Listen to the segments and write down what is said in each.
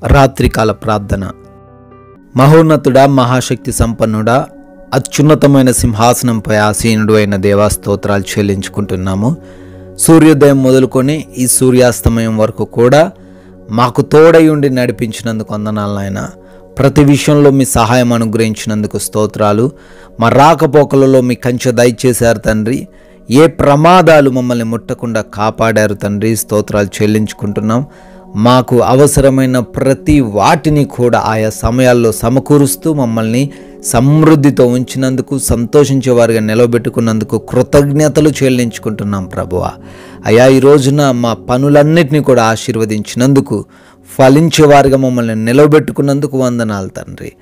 రాత్రికాల ప్రార్థన. మహోన్నతుడా, మహాశక్తి సంపన్నుడా, అత్యున్నతమైన సింహాసనంపై ఆసీనుడు అయిన దేవా, స్తోత్రాలు చెల్లించుకుంటున్నాము. సూర్యోదయం మొదలుకొని ఈ సూర్యాస్తమయం వరకు కూడా మాకు తోడై ఉండి నడిపించినందుకు వందనాలు నాయన. ప్రతి విషయంలో మీ సహాయం అనుగ్రహించినందుకు స్తోత్రాలు. మా రాకపోకలలో మీ కంచె దయచేశారు తండ్రి. ఏ ప్రమాదాలు మమ్మల్ని ముట్టకుండా కాపాడారు తండ్రి. స్తోత్రాలు చెల్లించుకుంటున్నాం. మాకు అవసరమైన ప్రతి వాటిని కూడా ఆయా సమయాల్లో సమకూరుస్తూ మమ్మల్ని సమృద్ధితో ఉంచినందుకు, సంతోషించేవారుగా నిలబెట్టుకున్నందుకు కృతజ్ఞతలు చెల్లించుకుంటున్నాం ప్రభువా. అయా, ఈ రోజున మా పనులన్నిటినీ కూడా ఆశీర్వదించినందుకు, ఫలించేవారుగా మమ్మల్ని నిలబెట్టుకున్నందుకు వందనాలు తండ్రి.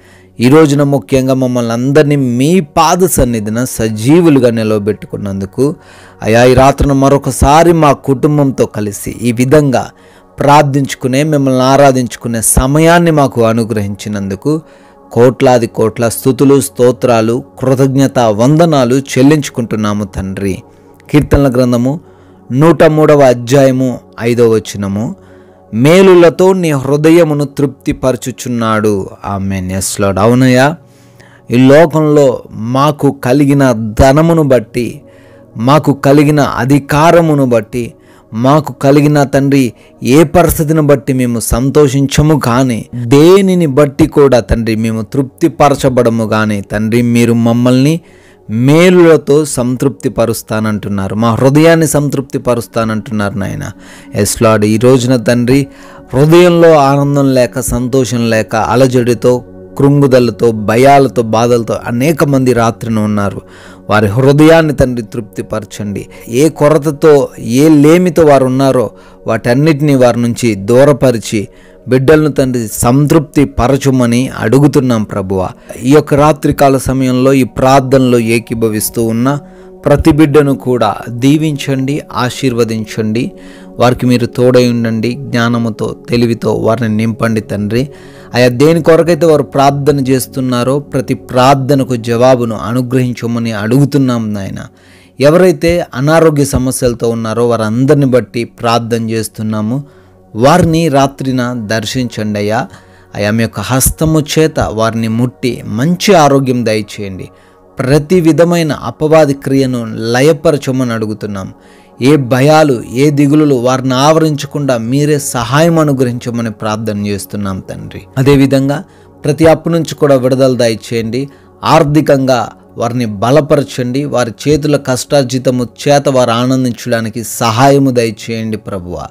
ఈ రోజున ముఖ్యంగా మమ్మల్ని అందరినీ మీ పాద సన్నిధిన సజీవులుగా నిలబెట్టుకున్నందుకు, అయా ఈ రాత్రిన మరొకసారి మా కుటుంబంతో కలిసి ఈ విధంగా ప్రార్థించుకునే, మిమ్మల్ని ఆరాధించుకునే సమయాన్ని మాకు అనుగ్రహించినందుకు కోట్లాది కోట్ల స్తుతులు, స్తోత్రాలు, కృతజ్ఞత వందనాలు చెల్లించుకుంటున్నాము తండ్రి. కీర్తనల గ్రంథము 103వ అధ్యాయము 5వ వచనము, మేలులతో నీ హృదయమును తృప్తిపరచుచున్నాడు. ఆమేన్. yes Lord. అవునయ్యా, ఈ లోకంలో మాకు కలిగిన ధనమును బట్టి, మాకు కలిగిన అధికారమును బట్టి, మాకు కలిగిన తండ్రి ఏ పరిస్థితిని బట్టి మేము సంతోషించము కానీ, దేనిని బట్టి కూడా తండ్రి మేము తృప్తిపరచబడము కానీ తండ్రి, మీరు మమ్మల్ని మేలులతో సంతృప్తి పరుస్తానంటున్నారు. మా హృదయాన్ని సంతృప్తి పరుస్తానంటున్నారు నాయన. Yes lord. ఈ రోజున తండ్రి హృదయంలో ఆనందం లేక, సంతోషం లేక, అలజడితో, కృంగుదలతో, భయాలతో, బాధలతో అనేక మంది రాత్రిన ఉన్నారు. వారి హృదయాన్ని తండ్రి తృప్తిపరచండి. ఏ కొరతతో, ఏ లేమితో వారు ఉన్నారో వాటన్నిటినీ వారి నుంచి దూరపరిచి బిడ్డలను తండ్రి సంతృప్తి పరచుమని అడుగుతున్నాం ప్రభువా. ఈ యొక్క రాత్రికాల సమయంలో ఈ ప్రార్థనలో ఏకీభవిస్తూ ఉన్న ప్రతి బిడ్డను కూడా దీవించండి, ఆశీర్వదించండి. వారికి మీరు తోడై ఉండండి. జ్ఞానముతో, తెలివితో వారిని నింపండి తండ్రి. ఆయా దేని కొరకైతే వారు ప్రార్థన చేస్తున్నారో ప్రతి ప్రార్థనకు జవాబును అనుగ్రహించమని అడుగుతున్నాం నాయన. ఎవరైతే అనారోగ్య సమస్యలతో ఉన్నారో వారందరిని బట్టి ప్రార్థన చేస్తున్నాము. వారిని రాత్రిన దర్శించండి అయ్యా. అయా మీ యొక్క హస్తము చేత వారిని ముట్టి మంచి ఆరోగ్యం దయచేయండి. ప్రతి విధమైన అపవాది క్రియను లయపరచమని అడుగుతున్నాం. ఏ భయాలు, ఏ దిగులు వారిని ఆవరించకుండా మీరే సహాయం అనుగ్రహించమని ప్రార్థన చేస్తున్నాం తండ్రి. అదేవిధంగా ప్రతి అప్పు నుంచి కూడా విడుదల దయచేయండి. ఆర్థికంగా వారిని బలపరచండి. వారి చేతుల కష్టార్జితము చేత వారు ఆనందించడానికి సహాయము దయచేయండి ప్రభువా.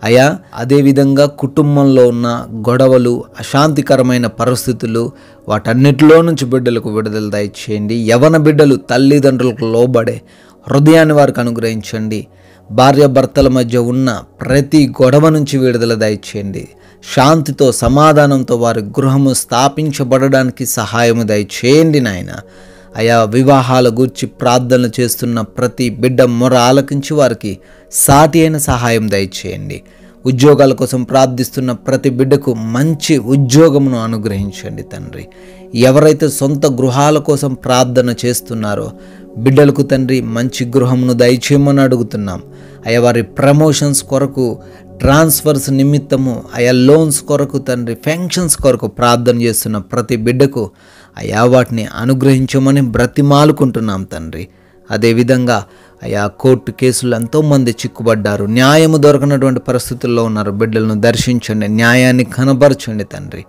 అయా, అదేవిధంగా కుటుంబంలో ఉన్న గొడవలు, అశాంతికరమైన పరిస్థితులు, వాటన్నిటిలో నుంచి బిడ్డలకు విడుదల దయచేయండి. యవన బిడ్డలు తల్లిదండ్రులకు లోబడే హృదయాన్ని వారికి అనుగ్రహించండి. భార్యాభర్తల మధ్య ఉన్న ప్రతి గొడవ నుంచి విడుదల దయచేయండి. శాంతితో, సమాధానంతో వారి గృహము స్థాపించబడడానికి సహాయము దయచేయండి నాయన. అయా, వివాహాల గూర్చి ప్రార్థనలు చేస్తున్న ప్రతి బిడ్డ మొర ఆలకించి వారికి సాటి అయిన సహాయం దయచేయండి. ఉద్యోగాల కోసం ప్రార్థిస్తున్న ప్రతి బిడ్డకు మంచి ఉద్యోగమును అనుగ్రహించండి తండ్రి. ఎవరైతే సొంత గృహాల కోసం ప్రార్థన చేస్తున్నారో బిడ్డలకు తండ్రి మంచి గృహమును దయచేయమని అడుగుతున్నాం. అయా, వారి ప్రమోషన్స్ కొరకు, ట్రాన్స్ఫర్స్ నిమిత్తము, అయా లోన్స్ కొరకు తండ్రి, ఫంక్షన్స్ కొరకు ప్రార్థన చేస్తున్న ప్రతి బిడ్డకు అయా వాటిని అనుగ్రహించమని బ్రతిమాలుకుంటున్నాం తండ్రి. అదేవిధంగా అయా కోర్టు కేసులు ఎంతోమంది చిక్కుబడ్డారు, న్యాయము దొరకనటువంటి పరిస్థితుల్లో ఉన్నారు. బిడ్డలను దర్శించండి, న్యాయాన్ని కనబరచండి తండ్రి.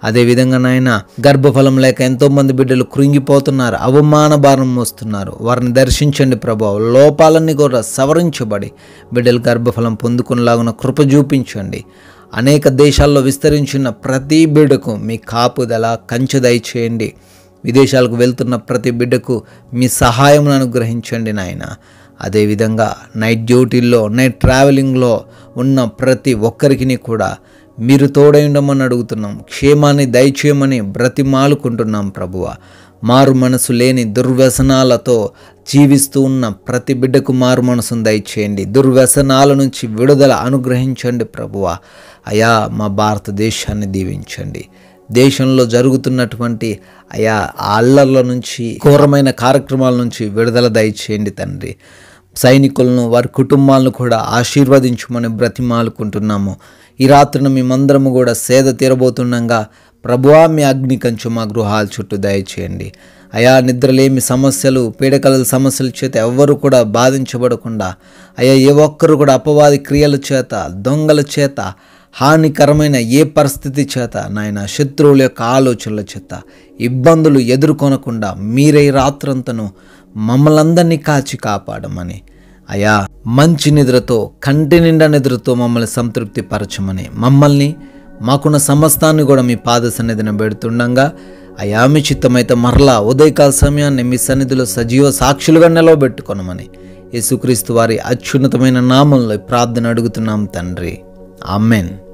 అదేవిధంగా నాయన గర్భఫలం లేక ఎంతోమంది బిడ్డలు కృంగిపోతున్నారు, అవమాన భారం మోస్తున్నారు. వారిని దర్శించండి ప్రభావం. లోపాలన్నీ కూడా సవరించబడి బిడ్డలు గర్భఫలం పొందుకునేలాగున కృప చూపించండి. అనేక దేశాల్లో విస్తరించిన ప్రతి బిడ్డకు మీ కాపుదల, కంచె దయచేయండి. విదేశాలకు వెళ్తున్న ప్రతి బిడ్డకు మీ సహాయం అనుగ్రహించండి నాయన. అదేవిధంగా నైట్ డ్యూటీల్లో, నైట్ ట్రావెలింగ్లో ఉన్న ప్రతి ఒక్కరికి కూడా మీరు తోడై ఉండమని అడుగుతున్నాం. క్షేమాన్ని దయచేయమని బ్రతిమాలుకుంటున్నాం ప్రభువ. మారు మనసు లేని దుర్వ్యసనాలతో జీవిస్తూ ఉన్న ప్రతి బిడ్డకు మారు మనసును దయచేయండి. దుర్వ్యసనాల నుంచి విడుదల అనుగ్రహించండి ప్రభువ. అయా, మా భారతదేశాన్ని దీవించండి. దేశంలో జరుగుతున్నటువంటి అయా అల్లర్ల నుంచి, ఘోరమైన కార్యక్రమాల నుంచి విడుదల దయచేయండి తండ్రి. సైనికులను, వారి కుటుంబాలను కూడా ఆశీర్వదించమని బ్రతిమాలుకుంటున్నాము. ఈ రాత్రిన మేమందరము కూడా సేద తీరబోతుండగా ప్రభువా మీ అగ్ని కంచు మా గృహాల చుట్టూ దయచేయండి. అయా నిద్రలేమి సమస్యలు, పీడకల సమస్యల చేత ఎవ్వరూ కూడా బాధించబడకుండా, అయ్యా ఏ ఒక్కరు కూడా అపవాది క్రియల చేత, దొంగల చేత, హానికరమైన ఏ పరిస్థితి చేత, నాయన శత్రువుల యొక్క ఆలోచనల చేత ఇబ్బందులు ఎదుర్కొనకుండా మీరే రాత్రంతను మమ్మల్ని అందరినీ కాచి కాపాడమని, అయా మంచి నిద్రతో, కంటి నిండా నిద్రతో మమ్మల్ని సంతృప్తి పరచమని, మమ్మల్ని మాకున్న సమస్తాన్ని కూడా మీ పాద సన్నిధిని పెడుతుండగా, అయా మీ చిత్తమైతే మరలా ఉదయకాల సమయాన్ని మీ సన్నిధిలో సజీవ సాక్షులుగా నిలవబెట్టుకొనమని యేసుక్రీస్తు వారి అత్యున్నతమైన నామంలో ప్రార్థన అడుగుతున్నాం తండ్రి. ఆమెన్.